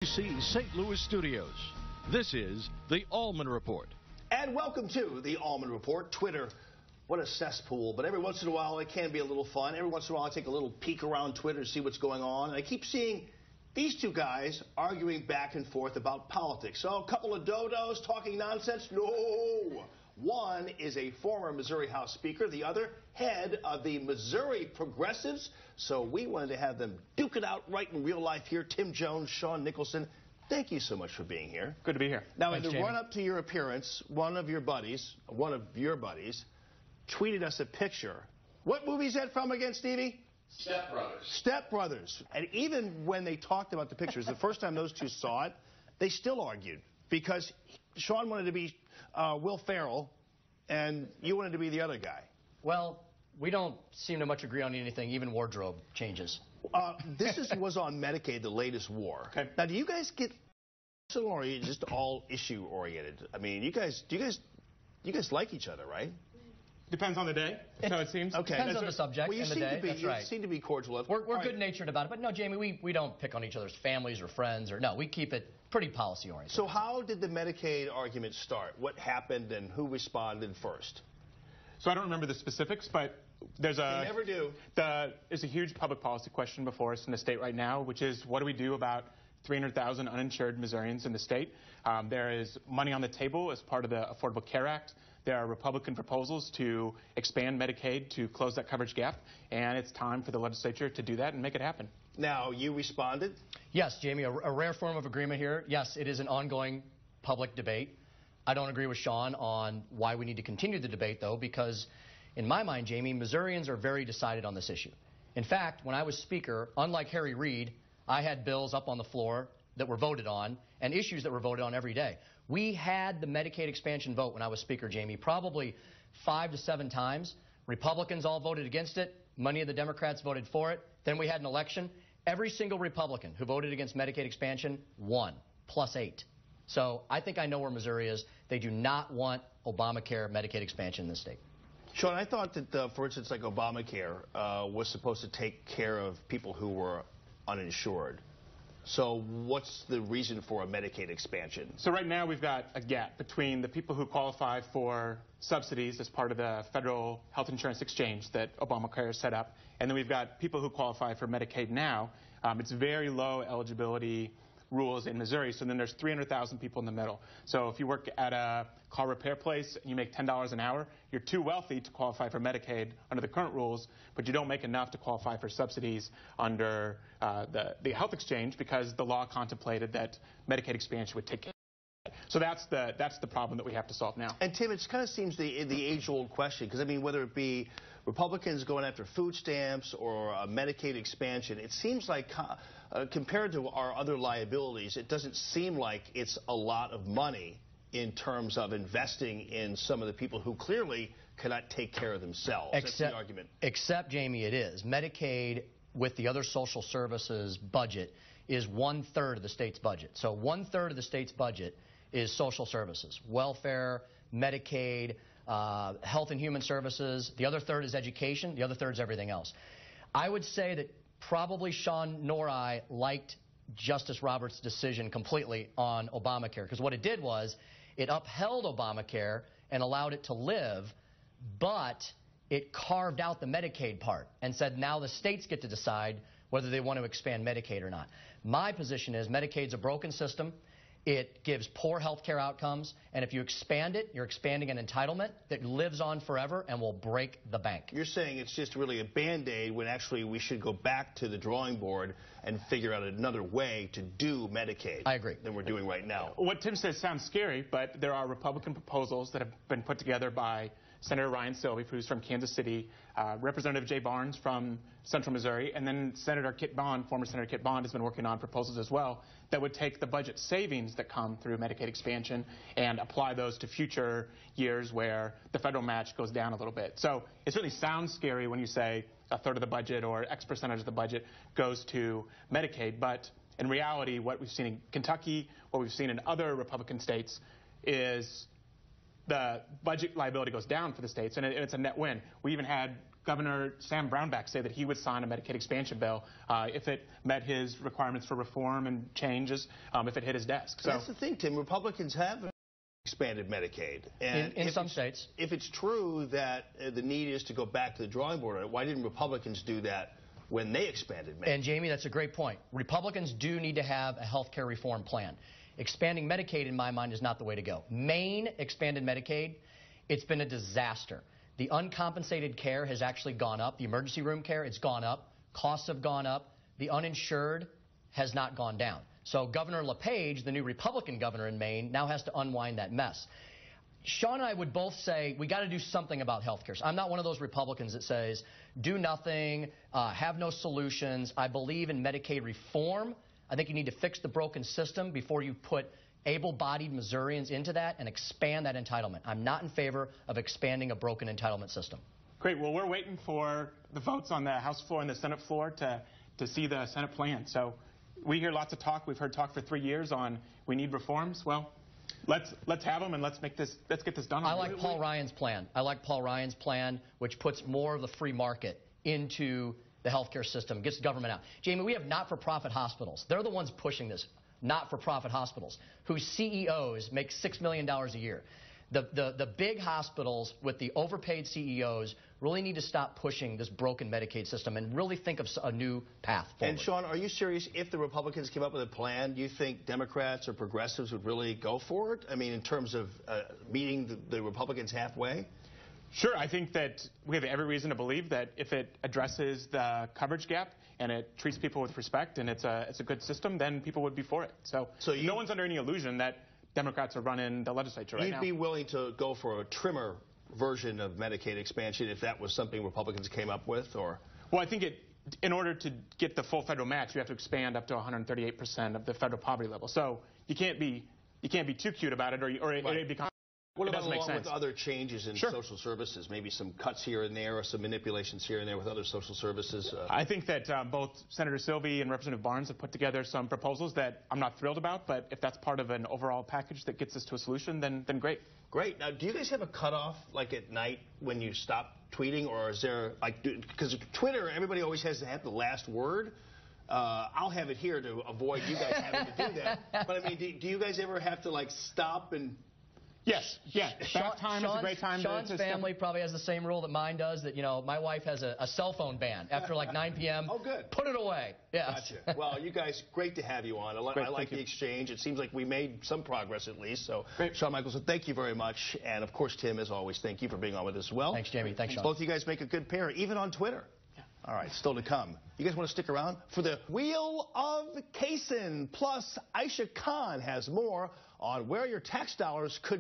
St. Louis studios. This is the Allman Report. And welcome to the Allman Report. Twitter, what a cesspool, but every once in a while it can be a little fun. Every once in a while I take a little peek around Twitter to see what's going on, and I keep seeing these two guys arguing back and forth about politics. So a couple of dodos talking nonsense? No! One is a former Missouri House Speaker, the other head of the Missouri Progressives. So we wanted to have them duke it out right in real life here. Tim Jones, Sean Nicholson, thank you so much for being here. Good to be here. Now, Thanks, in the Jamie. run-up to your appearance, one of your buddies, tweeted us a picture. What movie is that from again, Stevie? Step Brothers. Step Brothers. And even when they talked about the pictures, the first time those two saw it, they still argued. Because Sean wanted to be Will Ferrell, and you wanted to be the other guy. Well, we don't seem to much agree on anything, even wardrobe changes. This was on Medicaid, the latest war. Okay. Now, do you guys get, or are you just all issue-oriented? I mean, you guys like each other, right? Depends on the day, so it seems. Okay. Depends on the subject and the day. That's right. You seem to be cordial. We're good-natured about it, but no, Jamie, we don't pick on each other's families or friends, or no, we keep it pretty policy-oriented. So how did the Medicaid argument start? What happened and who responded first? So I don't remember the specifics, but there's a... You never do. There's a huge public policy question before us in the state right now, which is what do we do about 300,000 uninsured Missourians in the state? There is money on the table as part of the Affordable Care Act. There are Republican proposals to expand Medicaid to close that coverage gap, and it's time for the legislature to do that and make it happen. Now, you responded? Yes, Jamie, a rare form of agreement here. Yes, it is an ongoing public debate. I don't agree with Sean on why we need to continue the debate, though, because in my mind, Jamie, Missourians are very decided on this issue. In fact, when I was Speaker, unlike Harry Reid, I had bills up on the floor that were voted on and issues that were voted on every day. We had the Medicaid expansion vote when I was Speaker, Jamie, probably 5 to 7 times. Republicans all voted against it. Many of the Democrats voted for it. Then we had an election. Every single Republican who voted against Medicaid expansion won, +8. So I think I know where Missouri is. They do not want Obamacare Medicaid expansion in this state. Sean, I thought that, for instance, like Obamacare was supposed to take care of people who were uninsured. So what's the reason for a Medicaid expansion? So right now we've got a gap between the people who qualify for subsidies as part of the federal health insurance exchange that Obamacare set up, and then we've got people who qualify for Medicaid now. It's very low eligibility rules in Missouri, so then there's 300,000 people in the middle. So if you work at a car repair place and you make $10 an hour, you're too wealthy to qualify for Medicaid under the current rules, but you don't make enough to qualify for subsidies under the health exchange because the law contemplated that Medicaid expansion would take care of that. So that's the problem that we have to solve now. And Tim, it kind of seems the age-old question, because I mean, whether it be Republicans going after food stamps or a Medicaid expansion, it seems like compared to our other liabilities, it doesn't seem like it's a lot of money in terms of investing in some of the people who clearly cannot take care of themselves. That's the argument. Except, Jamie, it is. Medicaid, with the other social services budget, is 1/3 of the state's budget. So 1/3 of the state's budget is social services, welfare, Medicaid, health and human services. The other third is education. The other third is everything else. I would say that probably Sean nor I liked Justice Roberts' decision completely on Obamacare, because what it did was it upheld Obamacare and allowed it to live, but it carved out the Medicaid part and said now the states get to decide whether they want to expand Medicaid or not. My position is Medicaid's a broken system. It gives poor health care outcomes, and if you expand it, you're expanding an entitlement that lives on forever and will break the bank. You're saying it's just really a Band-Aid when actually we should go back to the drawing board and figure out another way to do Medicaid. I agree. Than we're doing right now. What Tim says sounds scary, but there are Republican proposals that have been put together by Senator Ryan Silvey, who's from Kansas City, Representative Jay Barnes from Central Missouri, and then Senator Kit Bond, former Senator Kit Bond, has been working on proposals as well that would take the budget savings that come through Medicaid expansion and apply those to future years where the federal match goes down a little bit. So it certainly sounds scary when you say 1/3 of the budget or X percentage of the budget goes to Medicaid, but in reality, what we've seen in Kentucky, what we've seen in other Republican states is the budget liability goes down for the states, and it's a net win. We even had Governor Sam Brownback say that he would sign a Medicaid expansion bill if it met his requirements for reform and changes, if it hit his desk. So that's the thing, Tim. Republicans have expanded Medicaid. And in some states. If it's true that the need is to go back to the drawing board, why didn't Republicans do that when they expanded Medicaid? And, Jamie, that's a great point. Republicans do need to have a health care reform plan. Expanding Medicaid, in my mind, is not the way to go. Maine expanded Medicaid. It's been a disaster. The uncompensated care has actually gone up. The emergency room care, it's gone up. Costs have gone up. The uninsured has not gone down. So Governor LePage, the new Republican governor in Maine, now has to unwind that mess. Sean and I would both say we got to do something about health care. So I'm not one of those Republicans that says do nothing, have no solutions. I believe in Medicaid reform. I think you need to fix the broken system before you put able-bodied Missourians into that and expand that entitlement. I'm not in favor of expanding a broken entitlement system. Great. Well, we're waiting for the votes on the House floor and the Senate floor to see the Senate plan. So we hear lots of talk. We've heard talk for 3 years on we need reforms. Well, let's have them and let's get this done. I like Paul Ryan's plan. I like Paul Ryan's plan, which puts more of the free market into the healthcare system, gets government out. Jamie, we have not-for-profit hospitals. They're the ones pushing this. Not-for-profit hospitals whose CEOs make $6 million a year. The big hospitals with the overpaid CEOs really need to stop pushing this broken Medicaid system and really think of a new path forward. And, Sean, are you serious? If the Republicans came up with a plan, do you think Democrats or progressives would really go for it? I mean, in terms of meeting the Republicans halfway? Sure. I think that we have every reason to believe that if it addresses the coverage gap and it treats people with respect and it's a good system, then people would be for it. So no one's under any illusion that Democrats are running the legislature right now. You'd be willing to go for a trimmer version of Medicaid expansion if that was something Republicans came up with, or? Well, I think in order to get the full federal match, you have to expand up to 138% of the federal poverty level. So you can't be too cute about it, or it becomes. What about along with other changes in Sure. social services, maybe some cuts here and there or some manipulations here and there with other social services? I think that both Senator Sylvie and Representative Barnes have put together some proposals that I'm not thrilled about, but if that's part of an overall package that gets us to a solution, then great. Great. Now, do you guys have a cutoff, like at night when you stop tweeting, or is there, like, because Twitter, everybody always has to have the last word. I'll have it here to avoid you guys having to do that. But, I mean, do you guys ever have to, like, stop and... Yes, yeah. Bath time is a great time. Sean's family probably has the same rule that mine does, that, you know, my wife has a cell phone ban after like 9 p.m. Oh, good. Put it away. Yeah. Gotcha. Well, you guys, great to have you on. I like the exchange. It seems like we made some progress at least. So, great. Sean Nicholson, thank you very much. And, of course, Tim, as always, thank you for being on with us as well. Thanks, Jamie. Thanks, Sean. Both of you guys make a good pair, even on Twitter. Yeah. All right, still to come. You guys want to stick around for the Wheel of Kaysen? Plus, Aisha Khan has more on where your tax dollars could